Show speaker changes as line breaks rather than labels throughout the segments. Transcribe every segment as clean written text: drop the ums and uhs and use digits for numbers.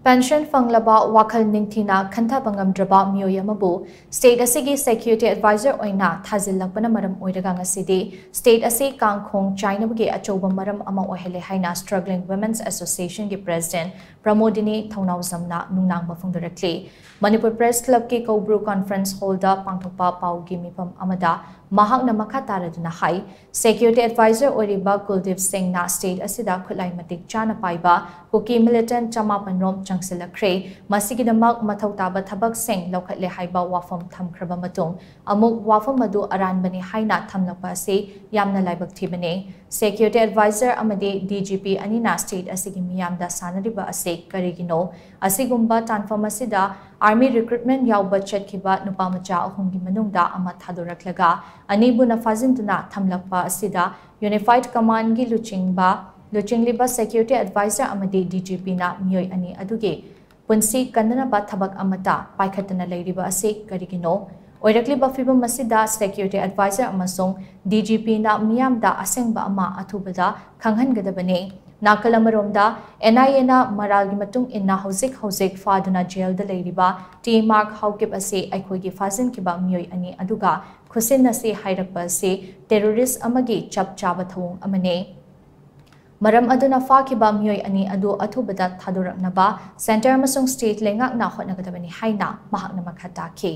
Pension Phanglaba Wakhal ningthina Khanthaba Ngamdraba meeoi amabu State asigi Security Advisor oina thajillakpana maram oiraga ngasidi State asigi Kang Khong chainabagi achouba maram ama oihalle haina Struggling Women's Association ki President Pramodini Thounaojam na nungnangba phongdorakli Manipur Press Club ki Kobru Conference Hall da pangthokpa pau gi mifam amada mahakna makha taraduna hai Security Advisor oiriba Kuldeep Singh na State asida khulai matik chana paiba kuki militant chamapan rom changsilakre masigidamak mathau taba thabak sing lokhatle haiba wafam thamkraba matung amuk wafam madu aranbani haina thamlakpa se yamna laibak thibane Security Advisor amadi DGP anina State asigi miyamda sanariba ase karigino asigumba tanfam asida Army recruitment yauba chetkiba nupamacha ahumgi manungda ama thaduraklaga anibu na fazintuna thamlakpa asida Unified Command gi Luchingliba Security Advisor amadi DGP na meeoi ani aduge punsi kandana ba thabak amata paikhatana leiriba ase karigino oirakliba fibam masida Security Advisor amasong DGP na miyamda asengba ama athubada khanghangadabane Nakalamaromda NIA na maralgi matung inna hojik faduna jail da leiriba T mark haukip ase aikhoigi fazin kiba meeoi ani aduga khusin na se hairakpa ase terrorist amagi chap chaba thawung amane Maram aduna fakiba meeoi ani adu athubada thaduraknaba center amasong state lengak na hotnagadabani haina mahakna makhata ki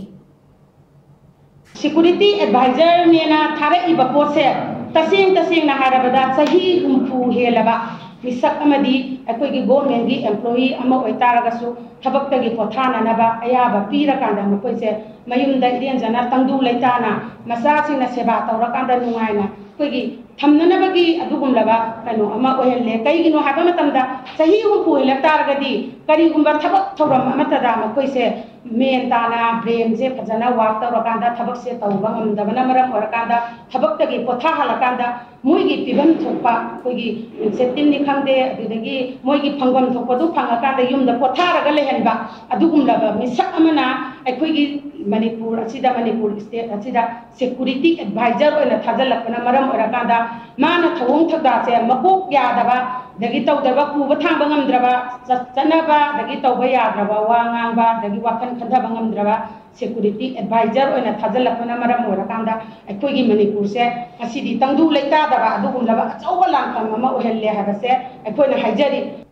Security Advisor nena thara iba pose tasing na harabada sahi humpu helaba misak amadi akoigi government gi employee ama oitaragasu thabaktagi pothana naba ayaba pirakanda makoise mayumda irenjana tangdu leitana masasina seba tawrakanda nungaina koigi thamnanabagi adugumlaba kano ama oihalle kaigino haba matamda sahi humpu helaktaragadi karigumba thabak thawram amatada makoise men tana brain je phajana work tawrakanda thabak se tawba ngamdabana maram orakanda thabaktagi potha halakanda moigi pibam thokpa koigi setin ni khangde adudagi moigi phangam thokpadu phangakanda yumda potharaga lehenba adugumlaba misak amana aikoigi Manipur asida Manipur state asida Security Advisor oina thajallakpana maram orakanda mana thawung thakda se makok yadaba dagi tawdaba kuba thangba ngamdraba chanaba dagi tawba yadraba wangangba dagi wakan Khanthaba Ngamdraba Security Advisor oina thajallakpana maram orakanda aikoigi Manipur se asidi tangdu leita daba adugumlaba achouba langkam ama oihalle habase aikoina haijari